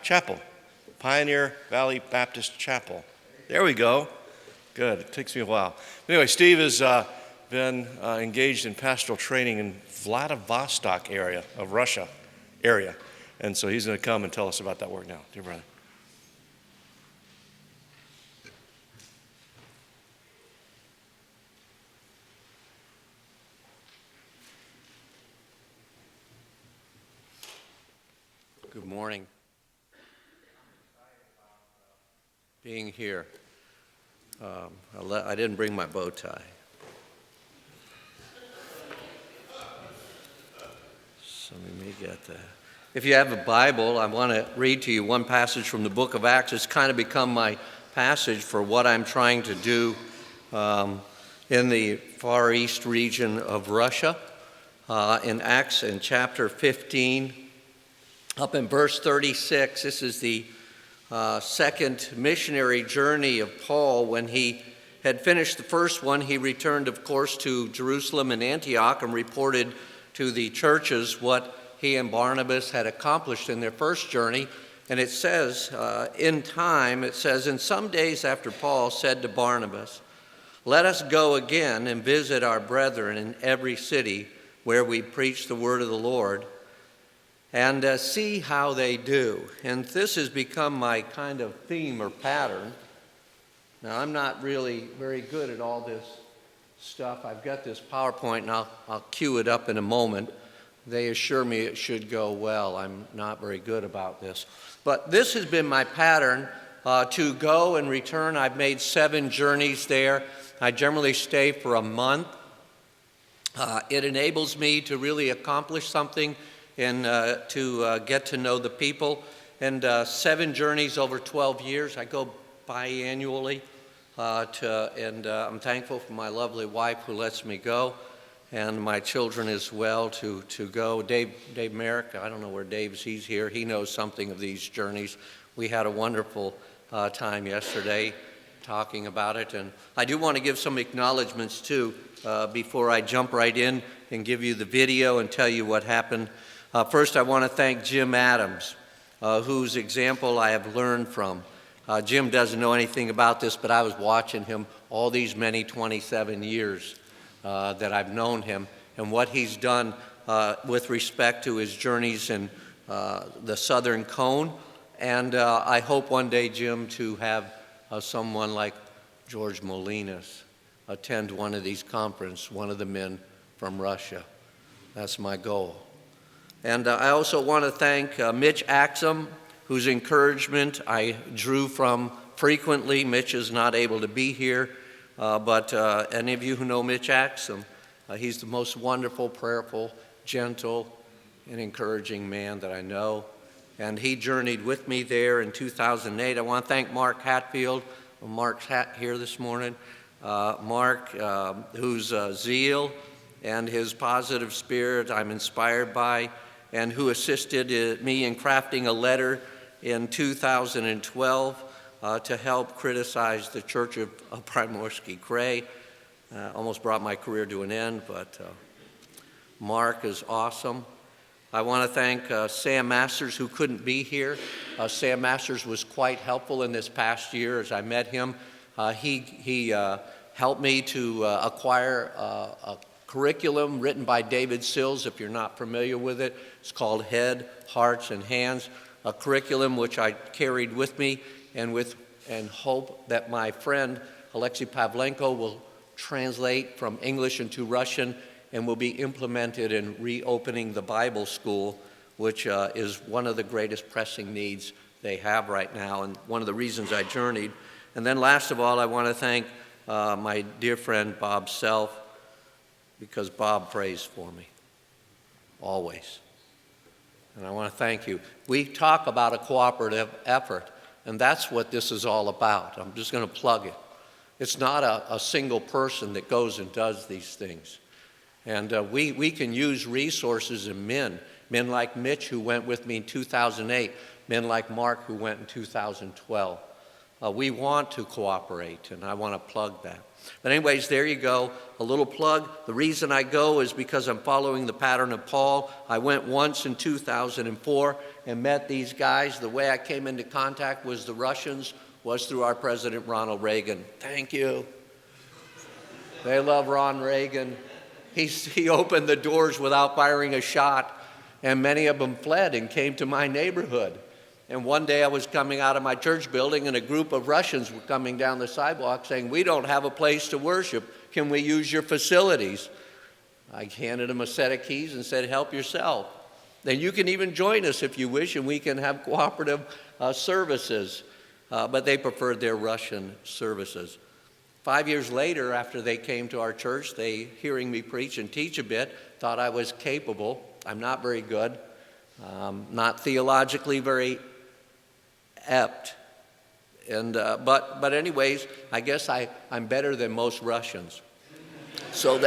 Chapel, Pioneer Valley Baptist Chapel. There we go. Good. It takes me a while. Anyway, Steve has been engaged in pastoral training in Vladivostok area of Russia area. And so he's going to come and tell us about that work now. Dear brother. Good morning. Being here. I didn't bring my bow tie. So let me get that. If you have a Bible, I want to read to you one passage from the book of Acts. It's kind of become my passage for what I'm trying to do in the Far East region of Russia. In Acts, in chapter 15, up in verse 36, this is the second missionary journey of Paul. When he had finished the first one, he returned, of course, to Jerusalem and Antioch and reported to the churches what he and Barnabas had accomplished in their first journey. And it says, in time, it says, "And some days after Paul said to Barnabas, 'Let us go again and visit our brethren in every city where we preach the word of the Lord, and see how they do.'" And this has become my kind of theme or pattern. Now, I'm not really very good at all this stuff. I've got this PowerPoint, and I'll cue it up in a moment. They assure me it should go well. I'm not very good about this. But this has been my pattern to go and return. I've made 7 journeys there. I generally stay for a month. It enables me to really accomplish something and to get to know the people. And 7 journeys over 12 years. I go biannually, and I'm thankful for my lovely wife who lets me go, and my children as well to go. Dave Merrick, I don't know where Dave's, he's here. He knows something of these journeys. We had a wonderful time yesterday talking about it. And I do want to give some acknowledgments too before I jump right in and give you the video and tell you what happened. First, I want to thank Jim Adams, whose example I have learned from. Jim doesn't know anything about this, but I was watching him all these many 27 years that I've known him, and what he's done with respect to his journeys in the Southern Cone. And I hope one day, Jim, to have someone like George Molinas attend one of these conferences, one of the men from Russia. That's my goal. And I also want to thank Mitch Axum, whose encouragement I drew from frequently. Mitch is not able to be here, but any of you who know Mitch Axum, he's the most wonderful, prayerful, gentle, and encouraging man that I know. And he journeyed with me there in 2008. I want to thank Mark Hatfield. Mark's here this morning. Mark, whose zeal and his positive spirit I'm inspired by, and who assisted me in crafting a letter in 2012 to help criticize the Church of Primorsky Kray. Almost brought my career to an end, but Mark is awesome. I want to thank Sam Masters, who couldn't be here. Sam Masters was quite helpful in this past year as I met him. He helped me to acquire a curriculum written by David Sills. If you're not familiar with it, it's called Head, Hearts, and Hands, a curriculum which I carried with me and hope that my friend Alexei Pavlenko will translate from English into Russian and will be implemented in reopening the Bible school, which is one of the greatest pressing needs they have right now, and one of the reasons I journeyed. And then last of all, I want to thank my dear friend Bob Self, because Bob prays for me, always. And I want to thank you. We talk about a cooperative effort, and that's what this is all about. I'm just going to plug it. It's not a single person that goes and does these things. And we can use resources and men like Mitch, who went with me in 2008, men like Mark, who went in 2012. we want to cooperate, and I want to plug that. But anyways, there you go, a little plug. The reason I go is because I'm following the pattern of Paul. I went once in 2004 and met these guys. The way I came into contact with the Russians was through our President Ronald Reagan. Thank you. They love Ron Reagan. He opened the doors without firing a shot, and many of them fled and came to my neighborhood. And one day I was coming out of my church building, and a group of Russians were coming down the sidewalk saying, "We don't have a place to worship. Can we use your facilities?" I handed them a set of keys and said, "Help yourself. Then you can even join us if you wish, and we can have cooperative services." But they preferred their Russian services. 5 years later, after they came to our church, they, hearing me preach and teach a bit, thought I was capable. I'm not very good, not theologically very apt. But anyways, I guess I'm better than most Russians. So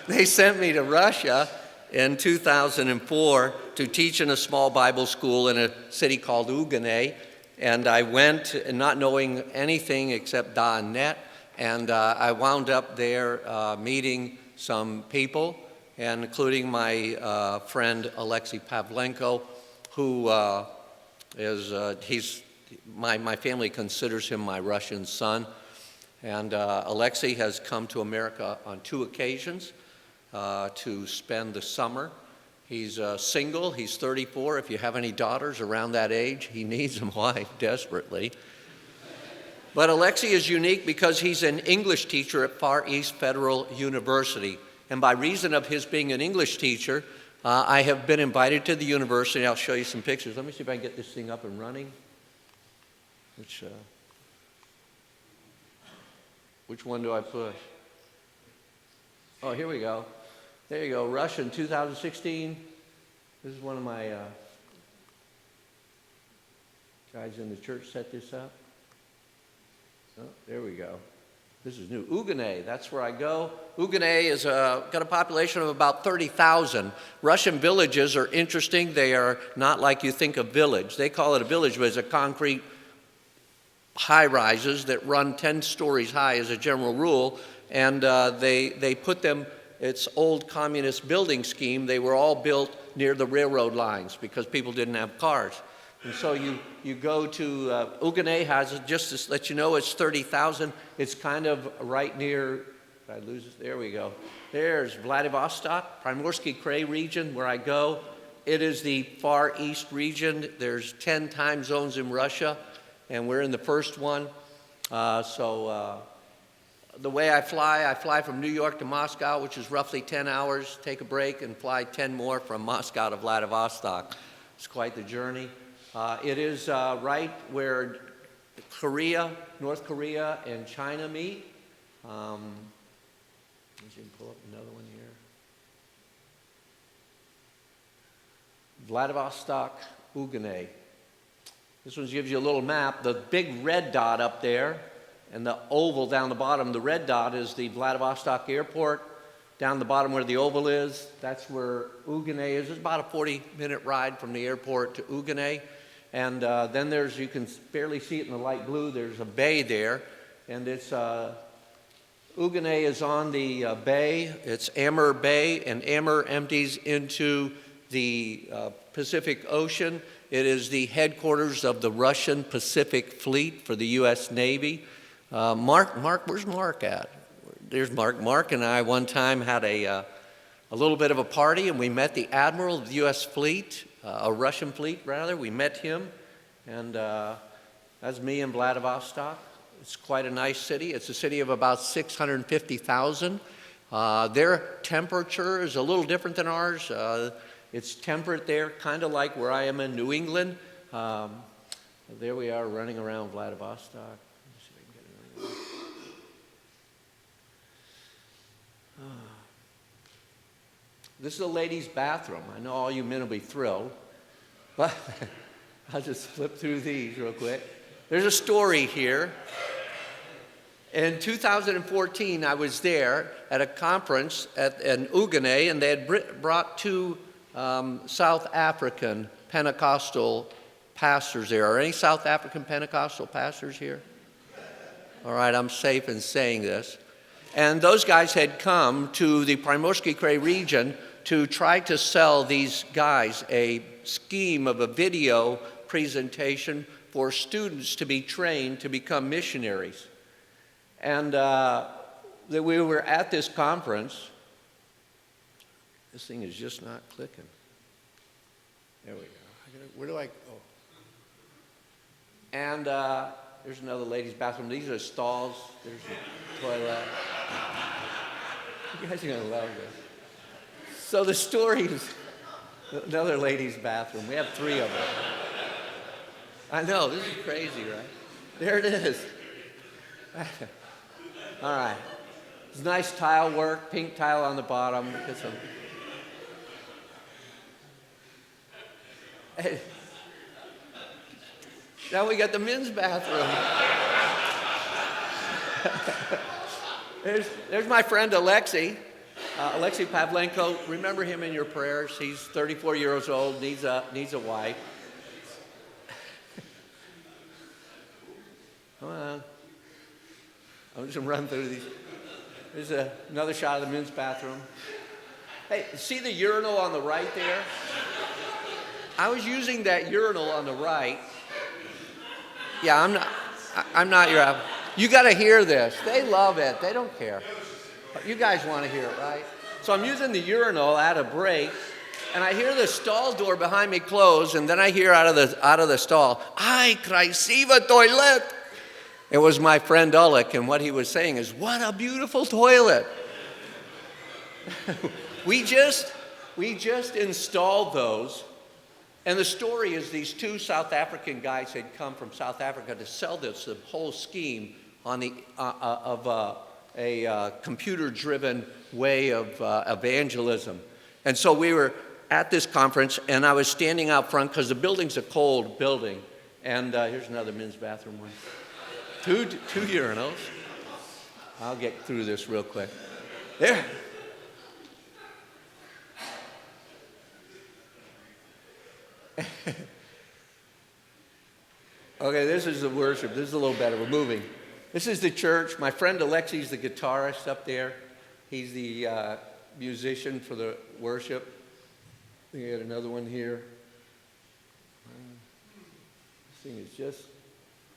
they sent me to Russia in 2004 to teach in a small Bible school in a city called Uganay. And I went not knowing anything except .net, and I wound up there meeting some people, and including my friend Alexei Pavlenko, who my family considers him my Russian son. And Alexei has come to America on 2 occasions to spend the summer. He's single, he's 34. If you have any daughters around that age, he needs a wife desperately. But Alexei is unique because he's an English teacher at Far East Federal University. And by reason of his being an English teacher, I have been invited to the university. I'll show you some pictures. Let me see if I can get this thing up and running. Which one do I push? Oh, here we go. There you go, Russian 2016. This is one of my guys in the church set this up. Oh, there we go. This is new. Uganay, that's where I go. Uganay is got a population of about 30,000. Russian villages are interesting. They are not like you think of village. They call it a village, but it's a concrete high-rises that run 10 stories high as a general rule, and they put them. It's old communist building scheme. They were all built near the railroad lines because people didn't have cars. And so you go to Uganay has, just to let you know, it's 30,000. It's kind of right near, did I lose it? There we go. There's Vladivostok, Primorsky Krai region where I go. It is the Far East region. There's 10 time zones in Russia, and we're in the first one. The way I fly from New York to Moscow, which is roughly 10 hours, take a break, and fly 10 more from Moscow to Vladivostok. It's quite the journey. It is right where North Korea, and China meet. Let me pull up another one here. Vladivostok, Uganay. This one gives you a little map. The big red dot up there and the oval down the bottom, the red dot is the Vladivostok airport. Down the bottom where the oval is, that's where Uganay is. It's about a 40-minute ride from the airport to Uganay. And then there's, you can barely see it in the light blue, there's a bay there. And it's, Uganay is on the bay. It's Amur Bay, and Amur empties into the Pacific Ocean. It is the headquarters of the Russian Pacific Fleet for the U.S. Navy. Mark, where's Mark at? There's Mark. Mark and I one time had a little bit of a party, and we met the admiral of the U.S. fleet, a Russian fleet rather. We met him, and that's me in Vladivostok. It's quite a nice city. It's a city of about 650,000. Their temperature is a little different than ours. It's temperate there, kind of like where I am in New England. There we are running around Vladivostok. This is a ladies' bathroom. I know all you men will be thrilled, but I'll just flip through these real quick. There's a story here. In 2014, I was there at a conference in Uganay, and they had brought two South African Pentecostal pastors there. Are any South African Pentecostal pastors here? All right, I'm safe in saying this. And those guys had come to the Primorski Krai region to try to sell these guys a scheme of a video presentation for students to be trained to become missionaries. And we were at this conference. This thing is just not clicking. There we go. Where do I go? And there's another ladies' bathroom. These are stalls. There's the toilet. You guys are going to love this. So the story is another ladies' bathroom. We have 3 of them. I know, this is crazy, right? There it is. All right. It's nice tile work, pink tile on the bottom. Hey. Now we got the men's bathroom. There's my friend Alexei. Alexei Pavlenko. Remember him in your prayers. He's 34 years old, needs a wife. Come on. I'm just going to run through these. There's another shot of the men's bathroom. Hey, see the urinal on the right there? I was using that urinal on the right. Yeah, I'm not your... You got to hear this. They love it. They don't care. You guys want to hear it, right? So I'm using the urinal at a break, and I hear the stall door behind me close, and then I hear out of the stall, "Ay, krasiva toilet." It was my friend Ulrich, and what he was saying is, "What a beautiful toilet." we just installed those. And the story is these 2 South African guys had come from South Africa to sell the whole scheme on a computer-driven way of evangelism. And so we were at this conference, and I was standing out front because the building's a cold building. And here's another men's bathroom one. 2 urinals. I'll get through this real quick. There. Okay, this is the worship. This is a little better. We're moving. This is the church. My friend Alexei's the guitarist up there. He's the musician for the worship. We got another one here. This thing is just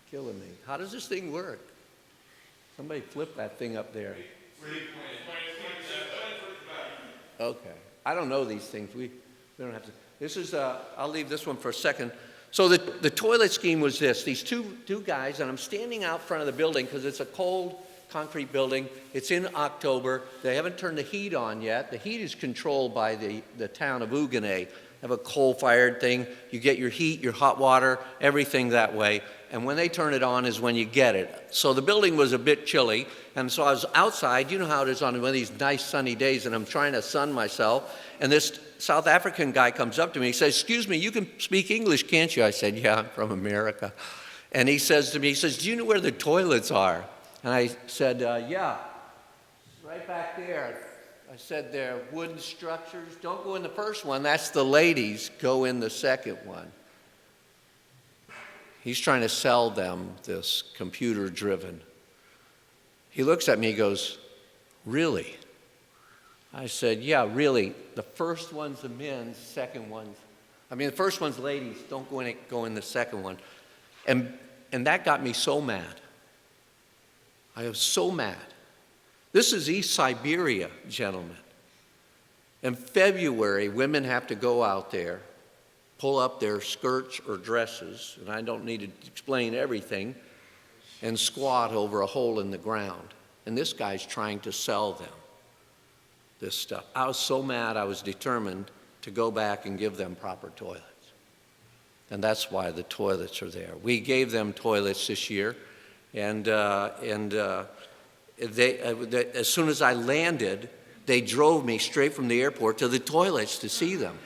killing me. How does this thing work? Somebody flip that thing up there. Okay. I don't know these things. We don't have to. This is, I'll leave this one for a second. So the toilet scheme was this. These two guys, and I'm standing out front of the building because it's a cold concrete building. It's in October. They haven't turned the heat on yet. The heat is controlled by the town of Ugine. They have a coal-fired thing. You get your heat, your hot water, everything that way. And when they turn it on is when you get it. So the building was a bit chilly. And so I was outside. You know how it is on one of these nice sunny days, and I'm trying to sun myself. And this South African guy comes up to me. He says, "Excuse me, you can speak English, can't you?" I said, "Yeah, I'm from America." And he says to me, "Do you know where the toilets are?" And I said, "Yeah, it's right back there." I said, "They're wooden structures. Don't go in the first one. That's the ladies. Go in the second one." He's trying to sell them this computer-driven. He looks at me, he goes, "Really?" I said, "Yeah, really. The first one's the men's, the first one's ladies. Don't go in the second one." And that got me so mad. I was so mad. This is East Siberia, gentlemen. In February, women have to go out there, pull up their skirts or dresses, and I don't need to explain everything, and squat over a hole in the ground. And this guy's trying to sell them this stuff. I was so mad, I was determined to go back and give them proper toilets. And that's why the toilets are there. We gave them toilets this year, and as soon as I landed, they drove me straight from the airport to the toilets to see them.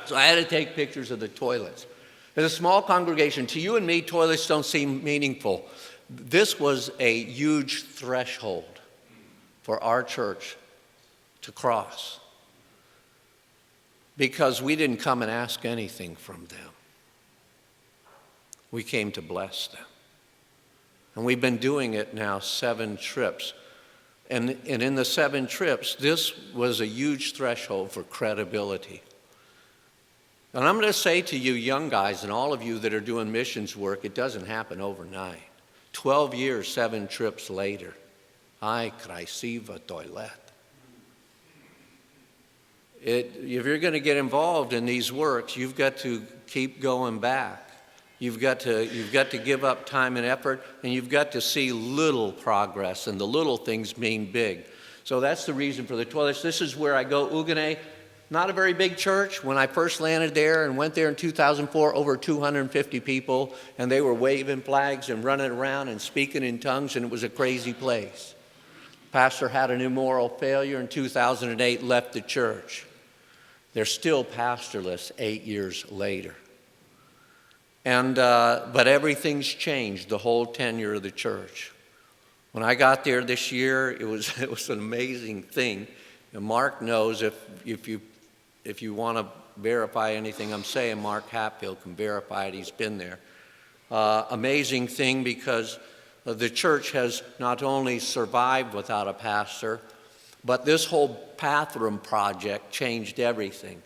So I had to take pictures of the toilets. There's a small congregation. To you and me, toilets don't seem meaningful. This was a huge threshold for our church to cross, because we didn't come and ask anything from them. we came to bless them. And we've been doing it now 7 trips. And in the 7 trips, this was a huge threshold for credibility. And I'm going to say to you young guys and all of you that are doing missions work, it doesn't happen overnight. 12 years, 7 trips later, ay, красиво toilet. If you're going to get involved in these works, you've got to keep going back. You've got to give up time and effort, and you've got to see little progress, and the little things mean big. So that's the reason for the toilets. This is where I go, Ugane. Not a very big church. When I first landed there and went there in 2004, over 250 people, and they were waving flags and running around and speaking in tongues, and it was a crazy place. Pastor had an immoral failure in 2008, left the church. They're still pastorless 8 years later. But everything's changed, the whole tenure of the church. When I got there this year, it was an amazing thing. And Mark knows if you want to verify anything I'm saying, Mark Hatfield can verify it. He's been there. Amazing thing because the church has not only survived without a pastor, but this whole bathroom project changed everything.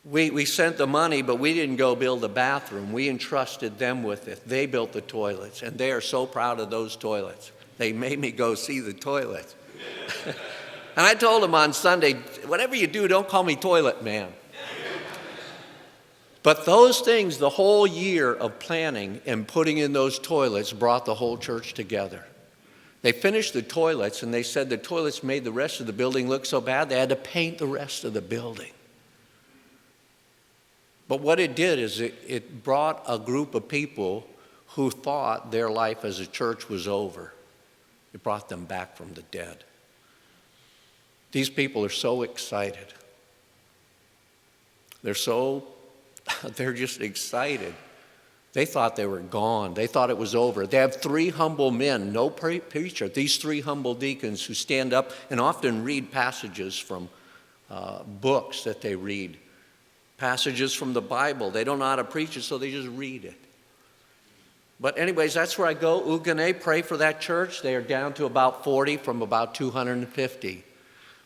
We sent the money, but we didn't go build a bathroom. We entrusted them with it. They built the toilets, and they are so proud of those toilets. They made me go see the toilets. And I told them on Sunday, whatever you do, don't call me toilet man. But those things, the whole year of planning and putting in those toilets brought the whole church together. They finished the toilets, and they said the toilets made the rest of the building look so bad, they had to paint the rest of the building. But what it did is it brought a group of people who thought their life as a church was over. It brought them back from the dead. These people are so excited. They're just excited. They thought they were gone. They thought it was over. They have 3 humble men, no preacher. These 3 humble deacons who stand up and often read passages from books that they read. Passages from the Bible. They don't know how to preach it, so they just read it. But anyways, that's where I go. Ugane, pray for that church. They are down to about 40 from about 250.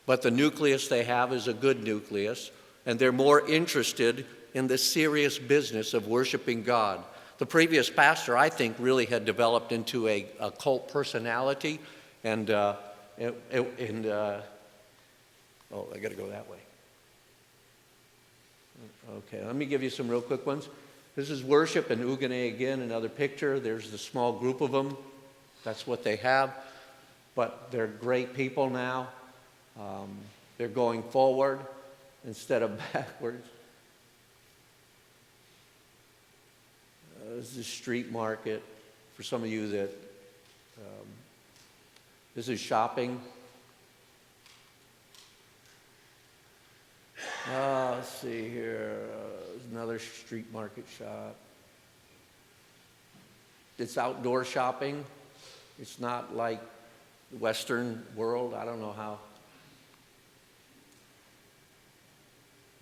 But the nucleus they have is a good nucleus, and they're more interested in the serious business of worshiping God. The previous pastor, I think, really had developed into a cult personality, oh, I got to go that way. Okay, let me give you some real quick ones. This is worship and Ugane again, another picture. There's the small group of them. That's what they have. But they're great people now. They're going forward instead of backwards. This is street market. For some of you that, this is shopping. Let's see here. There's another street market shop. It's outdoor shopping. It's not like the Western world. I don't know how.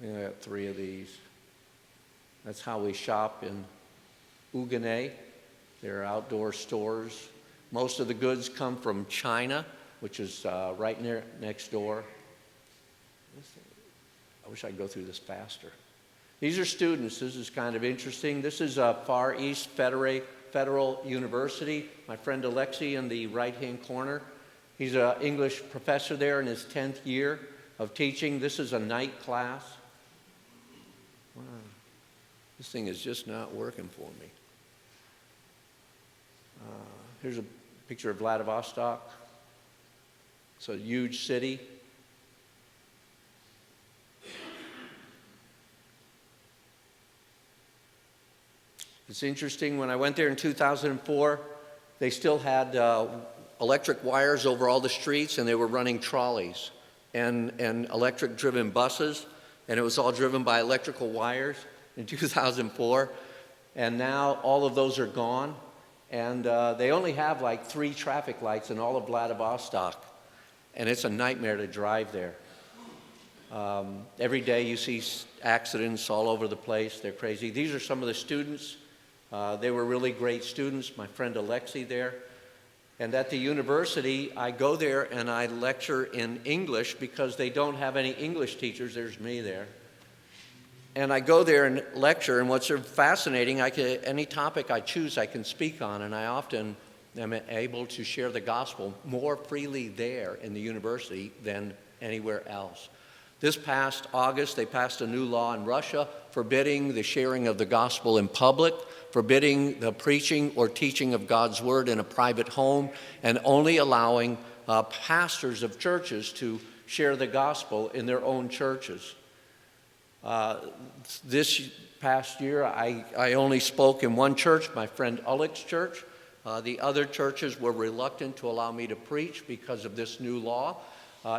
I think I got 3 of these. That's how we shop in Ugane. They're outdoor stores. Most of the goods come from China, which is right next door. I wish I could go through this faster. These are students. This is kind of interesting. This is Far East Federal University. My friend Alexi in the right-hand corner. He's an English professor there in his 10th year of teaching. This is a night class. Wow. This thing is just not working for me. Here's a picture of Vladivostok. It's a huge city. It's interesting, when I went there in 2004, they still had electric wires over all the streets, and they were running trolleys and electric-driven buses, and it was all driven by electrical wires in 2004. And now all of those are gone, and they only have like 3 traffic lights in all of Vladivostok, and it's a nightmare to drive there. Every day you see accidents all over the place. They're crazy. These are some of the students They were really great students, my friend Alexi there. And at the university, I go there and I lecture in English because they don't have any English teachers. There's me there. And I go there and lecture, and what's fascinating, any topic I choose I can speak on, and I often am able to share the gospel more freely there in the university than anywhere else. This past August, they passed a new law in Russia forbidding the sharing of the gospel in public, forbidding the preaching or teaching of God's word in a private home, and only allowing pastors of churches to share the gospel in their own churches. This past year, I only spoke in one church, my friend Ulrich's church. The other churches were reluctant to allow me to preach because of this new law.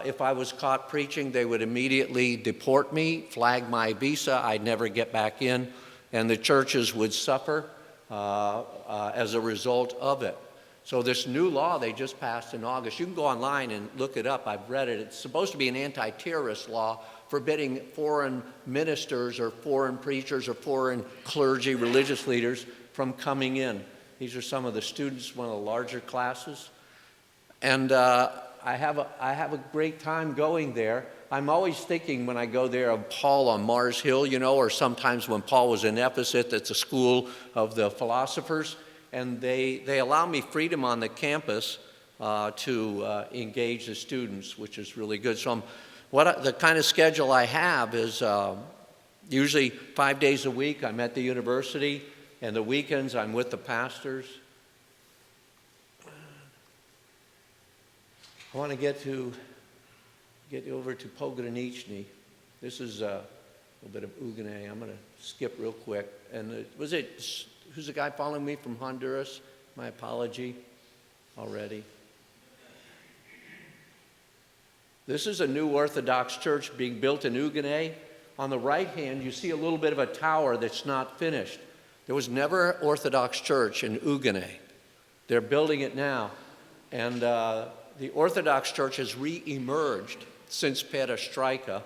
If I was caught preaching, they would immediately deport me, flag my visa, I'd never get back in, and the churches would suffer as a result of it. So this new law they just passed in August, you can go online and look it up, I've read it. It's supposed to be an anti-terrorist law forbidding foreign ministers or foreign preachers or foreign clergy, religious leaders from coming in. These are some of the students, one of the larger classes. And I have a great time going there. I'm always thinking when I go there of Paul on Mars Hill, or sometimes when Paul was in Ephesus, it's a school of the philosophers, and they allow me freedom on the campus to engage the students, which is really good. So the kind of schedule I have is usually 5 days a week I'm at the university, and the weekends I'm with the pastors. I want to get over to Pogranični. This is a little bit of Uganay. I'm going to skip real quick. And who's the guy following me from Honduras? My apology already. This is a new Orthodox church being built in Uganay. On the right hand, you see a little bit of a tower that's not finished. There was never an Orthodox church in Uganay. They're building it now. And the Orthodox Church has re-emerged since Perestroika.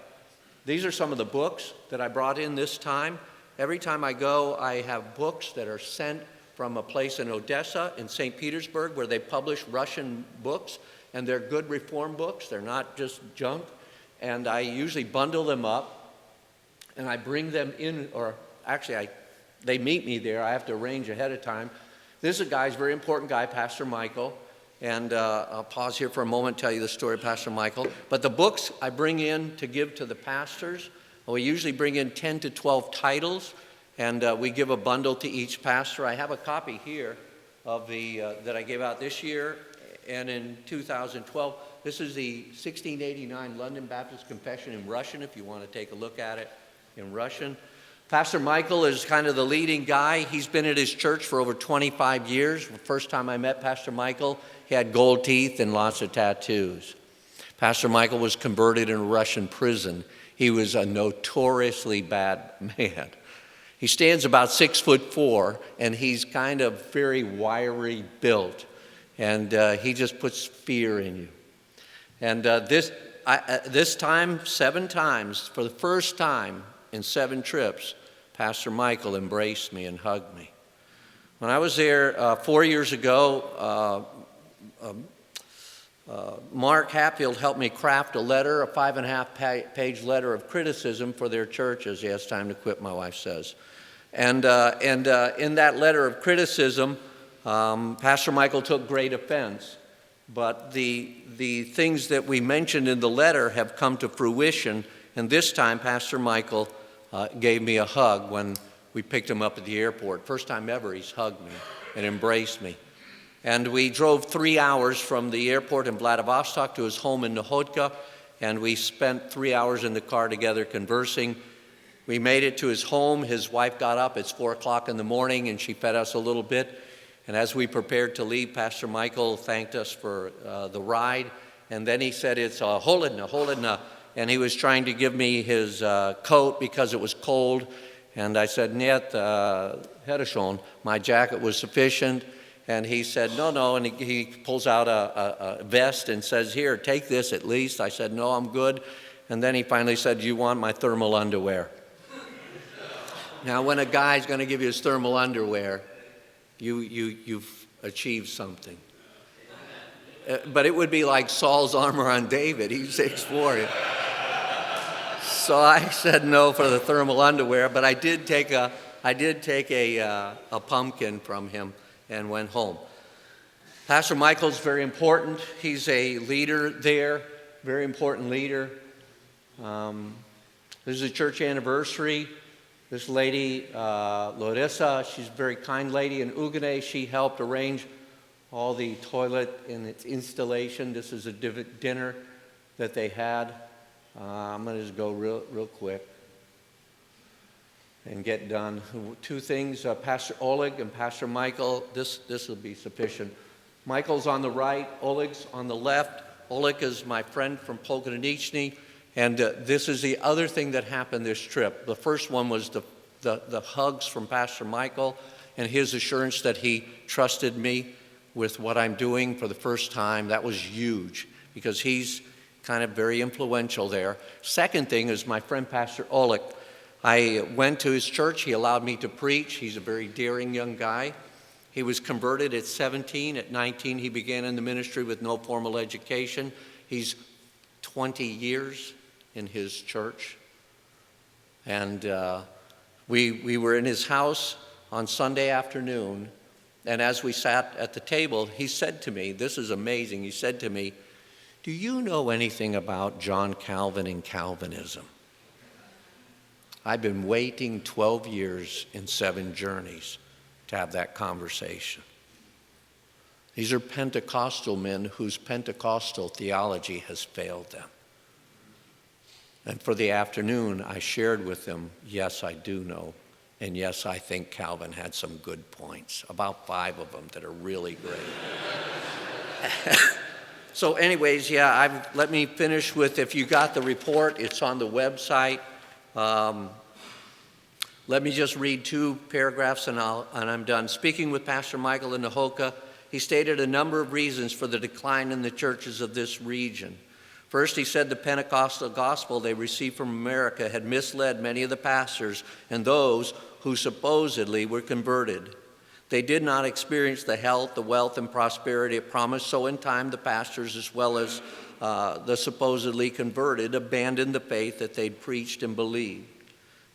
These are some of the books that I brought in this time. Every time I go, I have books that are sent from a place in Odessa, in St. Petersburg, where they publish Russian books, and they're good reform books. They're not just junk. And I usually bundle them up, and I bring them in, or actually they meet me there. I have to arrange ahead of time. This is a guy, he's a very important guy, Pastor Michael. And I'll pause here for a moment, tell you the story of Pastor Michael. But the books I bring in to give to the pastors, we usually bring in 10 to 12 titles, and we give a bundle to each pastor. I have a copy here of that I gave out this year and in 2012. This is the 1689 London Baptist Confession in Russian, if you want to take a look at it in Russian. Pastor Michael is kind of the leading guy. He's been at his church for over 25 years. The first time I met Pastor Michael, he had gold teeth and lots of tattoos. Pastor Michael was converted in a Russian prison. He was a notoriously bad man. He stands about 6'4", and he's kind of very wiry built. And he just puts fear in you. And this time, 7 times, for the first time in 7 trips, Pastor Michael embraced me and hugged me. When I was there 4 years ago, Mark Hatfield helped me craft a letter, a 5.5-page letter of criticism for their church, as he has time to quit, my wife says. And in that letter of criticism, Pastor Michael took great offense. But the things that we mentioned in the letter have come to fruition. And this time, Pastor Michael gave me a hug when we picked him up at the airport. First time ever he's hugged me and embraced me. And we drove 3 hours from the airport in Vladivostok to his home in Nahodka, and we spent 3 hours in the car together conversing. We made it to his home. His wife got up. It's 4 o'clock in the morning, and she fed us a little bit. And as we prepared to leave, Pastor Michael thanked us for the ride. And then he said, it's holidna. And he was trying to give me his coat because it was cold. And I said, Niet, Herishon, my jacket was sufficient. And he said, no. And he pulls out a vest and says, here, take this at least. I said, no, I'm good. And then he finally said, do you want my thermal underwear? Now, when a guy's going to give you his thermal underwear, you've achieved something. But it would be like Saul's armor on David. He's 6'4". So I said no for the thermal underwear, but I did take a pumpkin from him and went home. Pastor Michael's very important. He's a leader there, very important leader. This is a church anniversary. This lady, Larissa, she's a very kind lady in Ugane. She helped arrange all the toilet and its installation. This is a dinner that they had. I'm going to just go real quick and get done. Two things, Pastor Oleg and Pastor Michael, this will be sufficient. Michael's on the right, Oleg's on the left. Oleg is my friend from Pokotanichny, and this is the other thing that happened this trip. The first one was the hugs from Pastor Michael and his assurance that he trusted me with what I'm doing for the first time. That was huge because he's kind of very influential there. Second thing is my friend Pastor Oleg. I went to his church. He allowed me to preach. He's a very daring young guy. He was converted at 17. At 19, he began in the ministry with no formal education. He's 20 years in his church. And we were in his house on Sunday afternoon. And as we sat at the table, he said to me, this is amazing, he said to me, "Do you know anything about John Calvin and Calvinism?" I've been waiting 12 years in 7 journeys to have that conversation. These are Pentecostal men whose Pentecostal theology has failed them. And for the afternoon, I shared with them, yes, I do know. And yes, I think Calvin had some good points, about 5 of them that are really great. So anyways, yeah, let me finish with, if you got the report, it's on the website. Let me just read 2 paragraphs and I'm done. Speaking with Pastor Michael in Nahoka, he stated a number of reasons for the decline in the churches of this region. First, he said the Pentecostal gospel they received from America had misled many of the pastors and those who supposedly were converted. They did not experience the health, the wealth, and prosperity it promised, so in time the pastors, as well as the supposedly converted, abandoned the faith that they'd preached and believed.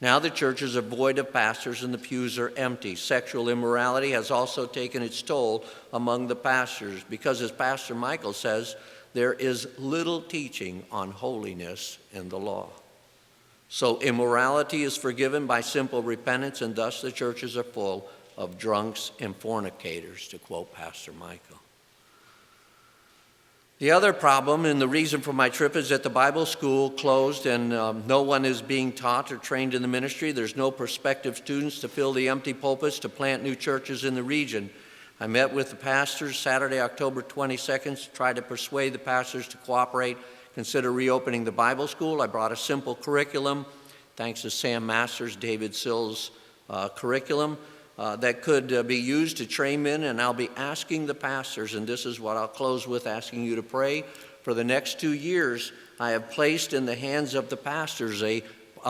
Now the churches are void of pastors and the pews are empty. Sexual immorality has also taken its toll among the pastors because, as Pastor Michael says, there is little teaching on holiness in the law. So immorality is forgiven by simple repentance, and thus the churches are full of drunks and fornicators, to quote Pastor Michael. The other problem and the reason for my trip is that the Bible school closed and no one is being taught or trained in the ministry. There's no prospective students to fill the empty pulpits to plant new churches in the region. I met with the pastors Saturday, October 22nd, to try to persuade the pastors to cooperate, consider reopening the Bible school. I brought a simple curriculum, thanks to Sam Masters, David Sills' curriculum, that could be used to train men, and I'll be asking the pastors, and this is what I'll close with, asking you to pray. For the next 2 years, I have placed in the hands of the pastors a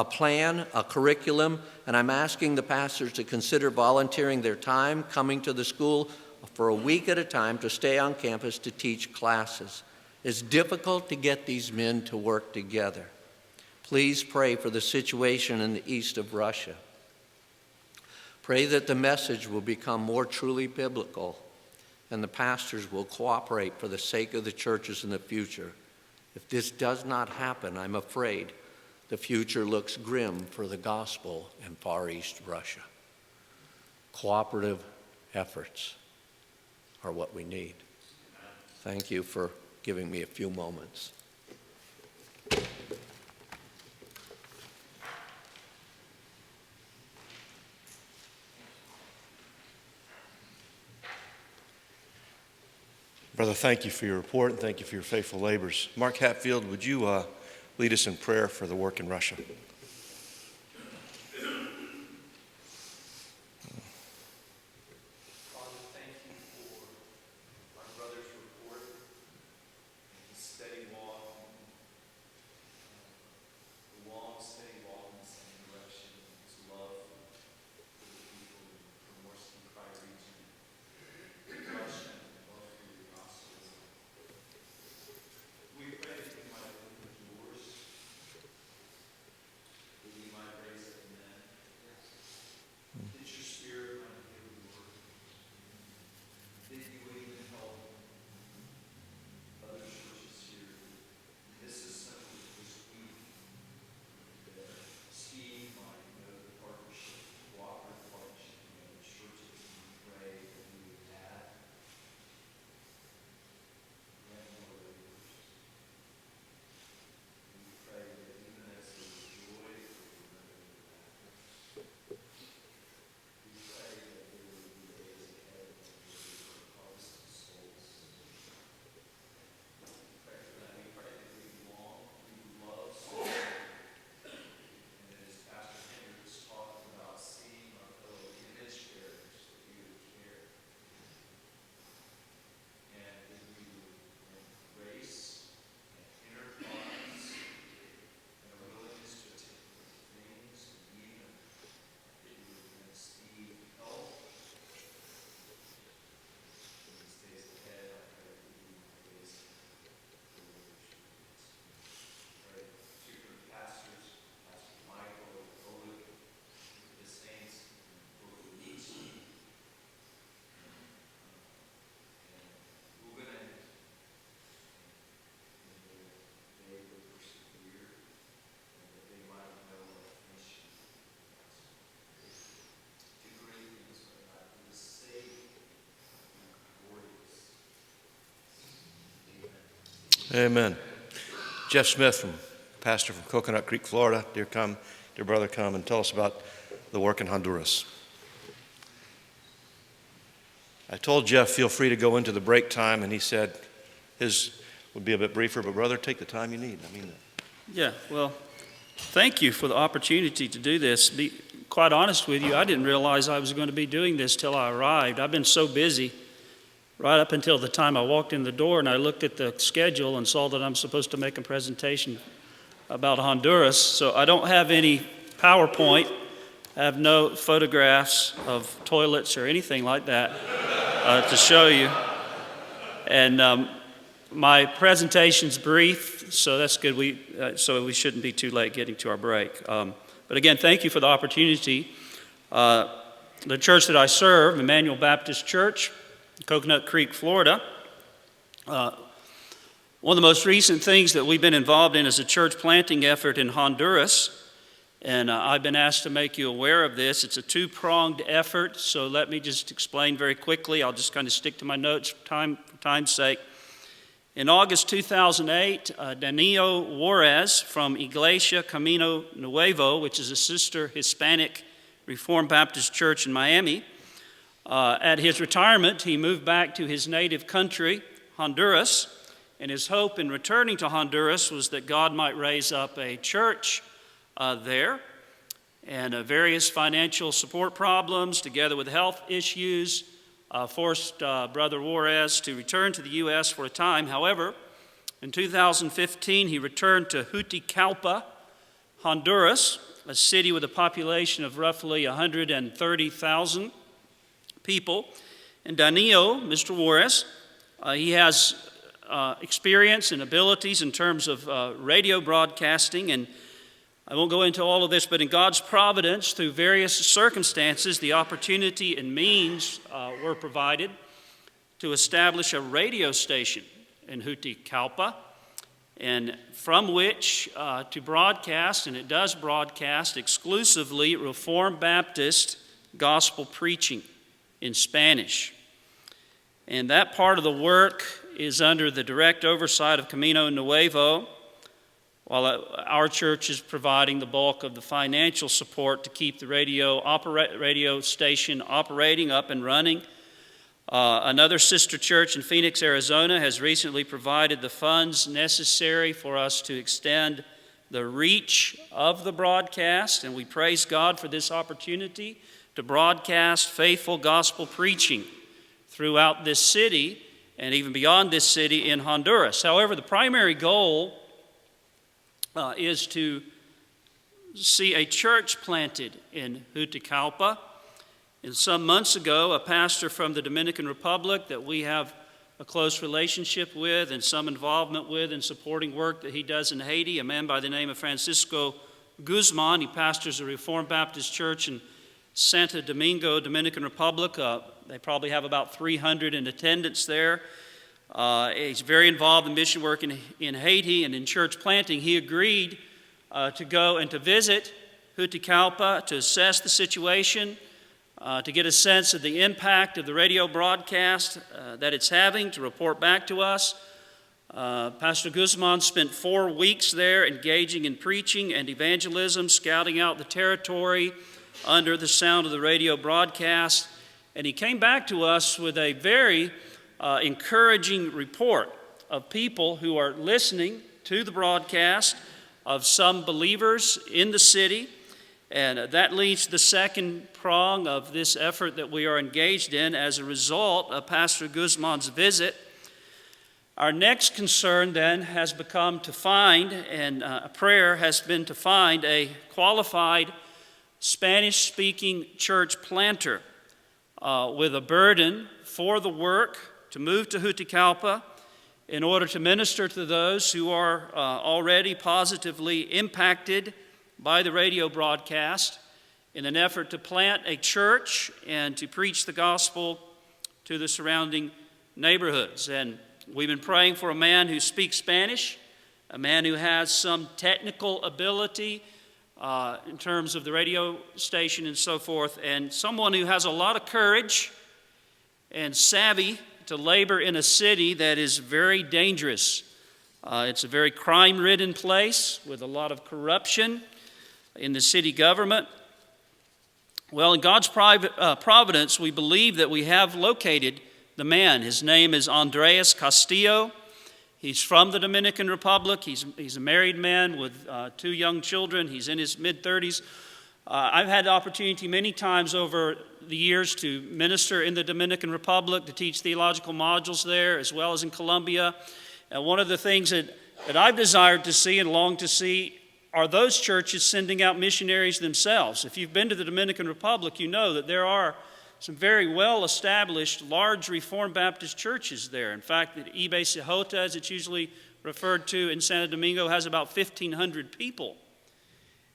plan, a curriculum, and I'm asking the pastors to consider volunteering their time, coming to the school for a week at a time to stay on campus to teach classes. It's difficult to get these men to work together. Please pray for the situation in the east of Russia. Pray that the message will become more truly biblical and the pastors will cooperate for the sake of the churches in the future. If this does not happen, I'm afraid the future looks grim for the gospel in Far East Russia. Cooperative efforts are what we need. Thank you for giving me a few moments. Brother, thank you for your report and thank you for your faithful labors. Mark Hatfield, would you lead us in prayer for the work in Russia? Amen. Jeff Smith, pastor from Coconut Creek, Florida. Dear brother, come and tell us about the work in Honduras. I told Jeff, feel free to go into the break time, and he said his would be a bit briefer, but brother, take the time you need. I mean that. Yeah, well, thank you for the opportunity to do this. Be quite honest with you, I didn't realize I was going to be doing this till I arrived. I've been so busy right up until the time I walked in the door, and I looked at the schedule and saw that I'm supposed to make a presentation about Honduras. So I don't have any PowerPoint. I have no photographs of toilets or anything like that to show you. And my presentation's brief, so that's good. So we shouldn't be too late getting to our break. But again, thank you for the opportunity. The church that I serve, Emmanuel Baptist Church, Coconut Creek, Florida. One of the most recent things that we've been involved in is a church planting effort in Honduras. And I've been asked to make you aware of this. It's a two-pronged effort, so let me just explain very quickly. I'll just kind of stick to my notes for time's sake. In August 2008, Danilo Juarez from Iglesia Camino Nuevo, which is a sister Hispanic Reformed Baptist church in Miami, at his retirement, he moved back to his native country, Honduras, and his hope in returning to Honduras was that God might raise up a church there, and various financial support problems together with health issues forced Brother Juarez to return to the U.S. for a time. However, in 2015, he returned to Juticalpa, Honduras, a city with a population of roughly 130,000 people. And Danilo, Mr. Juarez, he has experience and abilities in terms of radio broadcasting, and I won't go into all of this, but in God's providence, through various circumstances, the opportunity and means were provided to establish a radio station in Juticalpa, and from which to broadcast, and it does broadcast exclusively Reformed Baptist gospel preaching in Spanish. And that part of the work is under the direct oversight of Camino Nuevo, while our church is providing the bulk of the financial support to keep the radio station operating, up and running. Another sister church in Phoenix, Arizona has recently provided the funds necessary for us to extend the reach of the broadcast, and we praise God for this opportunity to broadcast faithful gospel preaching throughout this city and even beyond this city in Honduras. However, the primary goal is to see a church planted in Juticalpa. And some months ago, a pastor from the Dominican Republic that we have a close relationship with and some involvement with in supporting work that he does in Haiti, a man by the name of Francisco Guzman. He pastors a Reformed Baptist church in Santo Domingo, Dominican Republic. They probably have about 300 in attendance there. He's very involved in mission work in Haiti and in church planting. He agreed to go and to visit Juticalpa to assess the situation, to get a sense of the impact of the radio broadcast that it's having, to report back to us. Pastor Guzman spent 4 weeks there engaging in preaching and evangelism, scouting out the territory under the sound of the radio broadcast. And he came back to us with a very encouraging report of people who are listening to the broadcast, of some believers in the city. And that leads to the second prong of this effort that we are engaged in as a result of Pastor Guzman's visit. Our next concern then has become to find, and a prayer has been to find, a qualified Spanish-speaking church planter with a burden for the work to move to Juticalpa in order to minister to those who are already positively impacted by the radio broadcast in an effort to plant a church and to preach the gospel to the surrounding neighborhoods. And we've been praying for a man who speaks Spanish, a man who has some technical ability in terms of the radio station and so forth, and someone who has a lot of courage and savvy to labor in a city that is very dangerous It's a very crime-ridden place with a lot of corruption in the city government. Well, in God's providence, we believe that we have located the man. His name is Andres Castillo. He's from the Dominican Republic. He's a married man with 2 young children. He's in his mid-30s. I've had the opportunity many times over the years to minister in the Dominican Republic, to teach theological modules there, as well as in Colombia. And one of the things that I've desired to see and longed to see are those churches sending out missionaries themselves. If you've been to the Dominican Republic, you know that there are some very well-established, large Reformed Baptist churches there. In fact, the GBCTaylors, as it's usually referred to in Santo Domingo, has about 1,500 people.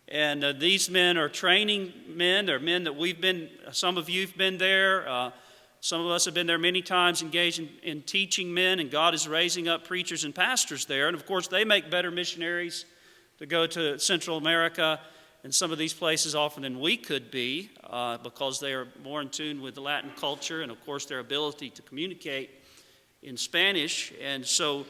And these men are training men. They're men that some of you have been there. Some of us have been there many times engaged in teaching men, and God is raising up preachers and pastors there. And of course, they make better missionaries to go to Central America and some of these places often than we could be, because they are more in tune with the Latin culture and, of course, their ability to communicate in Spanish. And so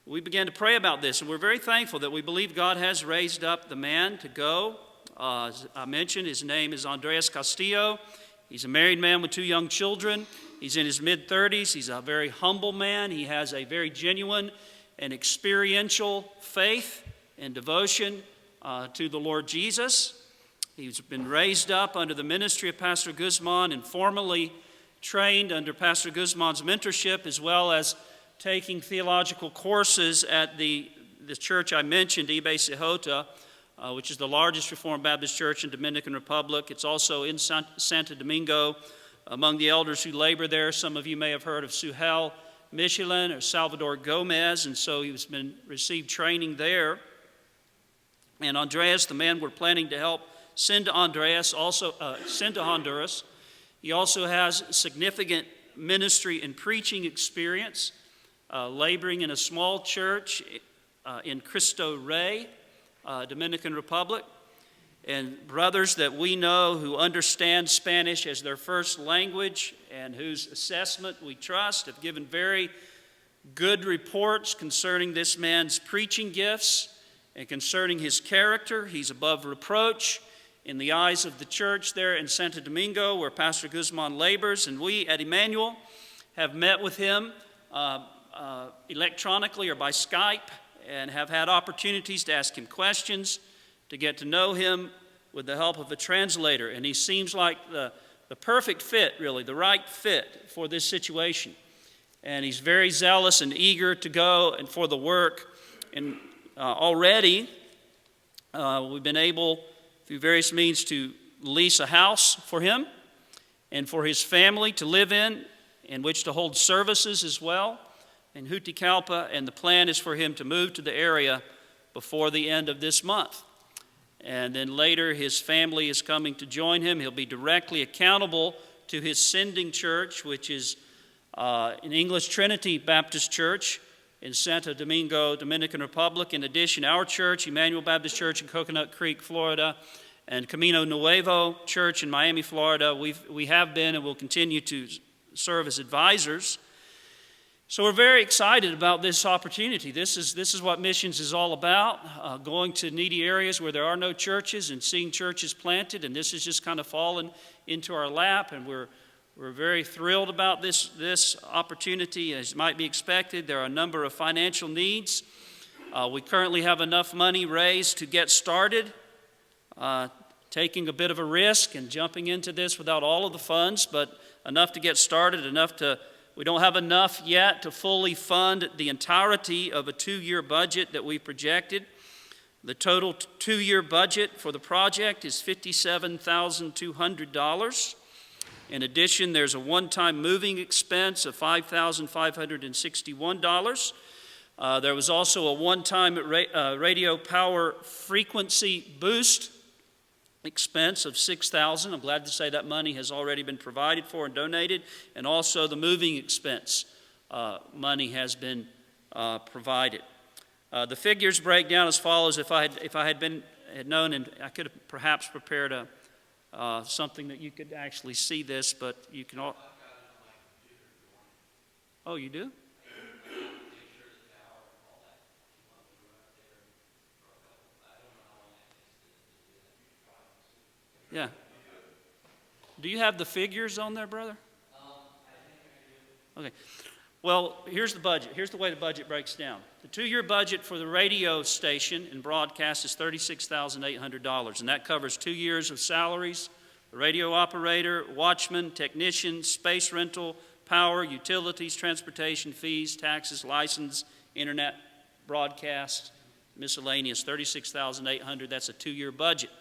we began to pray about this, and we're very thankful that we believe God has raised up the man to go. As I mentioned, his name is Andres Castillo. He's a married man with 2 young children. He's in his mid-30s. He's a very humble man. He has a very genuine and experiential faith and devotion to the Lord Jesus. He's been raised up under the ministry of Pastor Guzman and formally trained under Pastor Guzman's mentorship, as well as taking theological courses at the church I mentioned, GBCTaylors, which is the largest Reformed Baptist church in Dominican Republic. It's also in Santo Domingo. Among the elders who labor there, some of you may have heard of Suhel Michelin or Salvador Gomez, and so he's received training there. And Andreas, the man we're planning to help send to Honduras, he also has significant ministry and preaching experience, laboring in a small church in Cristo Rey, Dominican Republic. And brothers that we know who understand Spanish as their first language and whose assessment we trust have given very good reports concerning this man's preaching gifts and concerning his character. He's above reproach in the eyes of the church there in Santo Domingo, where Pastor Guzman labors. And we at Emmanuel have met with him electronically or by Skype, and have had opportunities to ask him questions, to get to know him with the help of a translator. And he seems like the perfect fit, really, the right fit for this situation. And he's very zealous and eager to go and for the work. And already we've been able, through various means, to lease a house for him and for his family to live in which to hold services as well in Juticalpa, and the plan is for him to move to the area before the end of this month. And then later his family is coming to join him. He'll be directly accountable to his sending church, which is an English Trinity Baptist Church in Santo Domingo, Dominican Republic. In addition, our church, Emmanuel Baptist Church in Coconut Creek, Florida, and Camino Nuevo Church in Miami, Florida, we have been and will continue to serve as advisors. So we're very excited about this opportunity. This is what missions is all about, going to needy areas where there are no churches and seeing churches planted, and this has just kind of fallen into our lap, and we're very thrilled about this opportunity. As might be expected, there are a number of financial needs. We currently have enough money raised to get started, taking a bit of a risk and jumping into this without all of the funds, but enough to get started, we don't have enough yet to fully fund the entirety of a 2-year budget that we projected. The total 2-year budget for the project is $57,200. In addition, there's a one-time moving expense of $5,561. There was also a one-time radio power frequency boost expense of $6,000. I'm glad to say that money has already been provided for and donated, and also the moving expense money has been provided. The figures break down as follows. If I had known, and I could have perhaps prepared something that you could actually see this, but you can all. Oh, you do? Yeah. Do you have the figures on there, brother? Okay. Well, here's the budget. Here's the way the budget breaks down. The 2-year budget for the radio station and broadcast is $36,800, and that covers 2 years of salaries, the radio operator, watchman, technician, space rental, power, utilities, transportation, fees, taxes, license, internet, broadcast, miscellaneous, $36,800. That's a 2-year budget.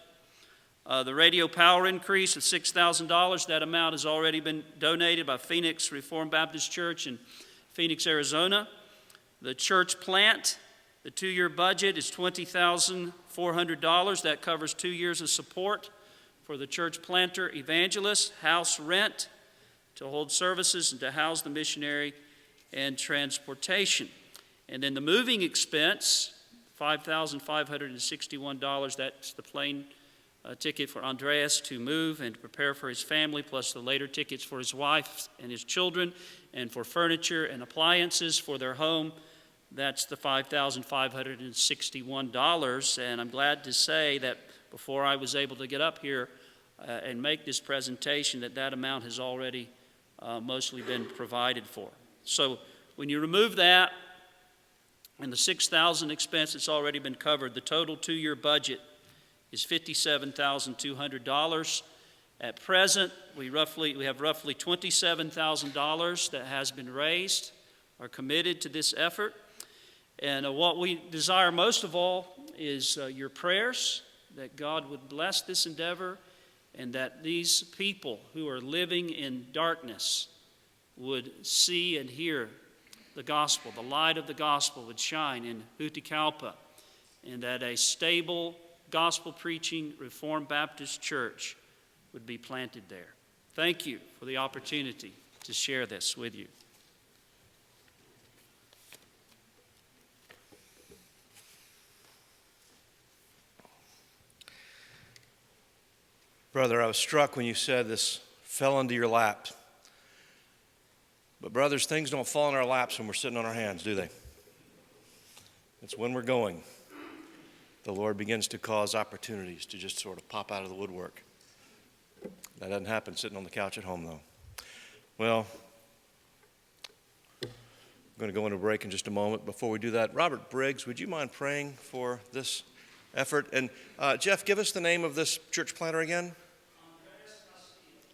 The radio power increase of $6,000, that amount has already been donated by Phoenix Reformed Baptist Church in Phoenix, Arizona. The church plant, the 2-year budget is $20,400. That covers 2 years of support for the church planter evangelist, house rent to hold services and to house the missionary, and transportation. And then the moving expense, $5,561, that's the plane ticket for Andreas to move and to prepare for his family, plus the later tickets for his wife and his children, and for furniture and appliances for their home. That's the $5,561. And I'm glad to say that before I was able to get up here and make this presentation, that amount has already mostly been provided for. So when you remove that and the $6,000 expense that's already been covered, the total 2-year budget is $57,200. At present, we have roughly $27,000 that has been raised or committed to this effort. And what we desire most of all is your prayers, that God would bless this endeavor, and that these people who are living in darkness would see and hear the gospel. The light of the gospel would shine in Juticalpa, and that a stable gospel-preaching Reformed Baptist church would be planted there. Thank you for the opportunity to share this with you. Brother, I was struck when you said this fell into your lap. But brothers, things don't fall in our laps when we're sitting on our hands, do they? It's when we're going. The Lord begins to cause opportunities to just sort of pop out of the woodwork. That doesn't happen sitting on the couch at home, though. Well, I'm going to go into a break in just a moment. Before we do that, Robert Briggs, would you mind praying for this effort? And Jeff, give us the name of this church planter again.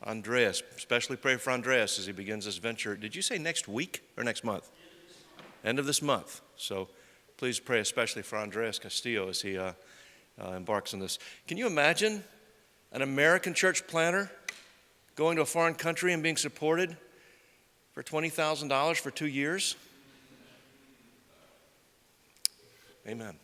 Andreas. Especially pray for Andreas as he begins this venture. Did you say next week or next month? End of this month. So please pray especially for Andreas Castillo as he embarks on this. Can you imagine an American church planter going to a foreign country and being supported for $20,000 for 2 years? Amen.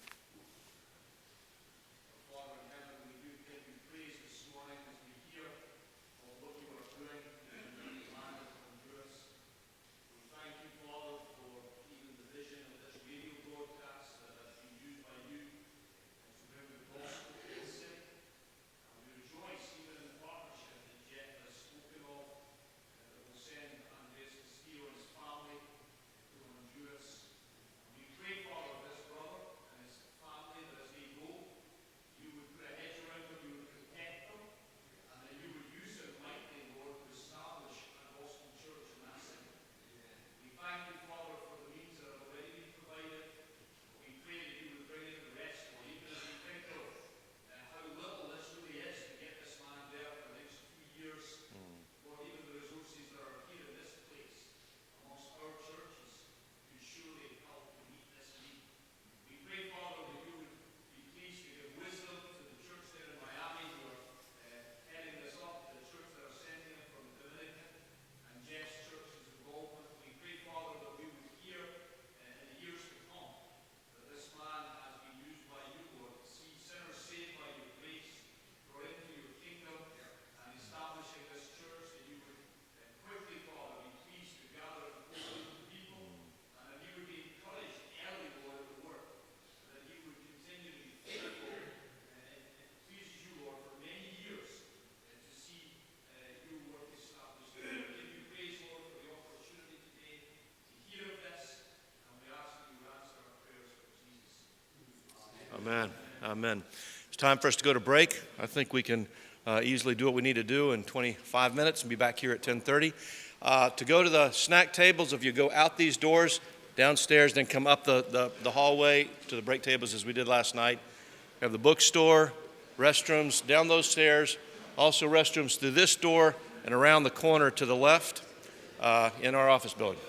Amen. Amen. It's time for us to go to break. I think we can easily do what we need to do in 25 minutes and be back here at 10:30. To go to the snack tables, if you go out these doors, downstairs, then come up the hallway to the break tables as we did last night. We have the bookstore, restrooms down those stairs, also restrooms through this door and around the corner to the left in our office building.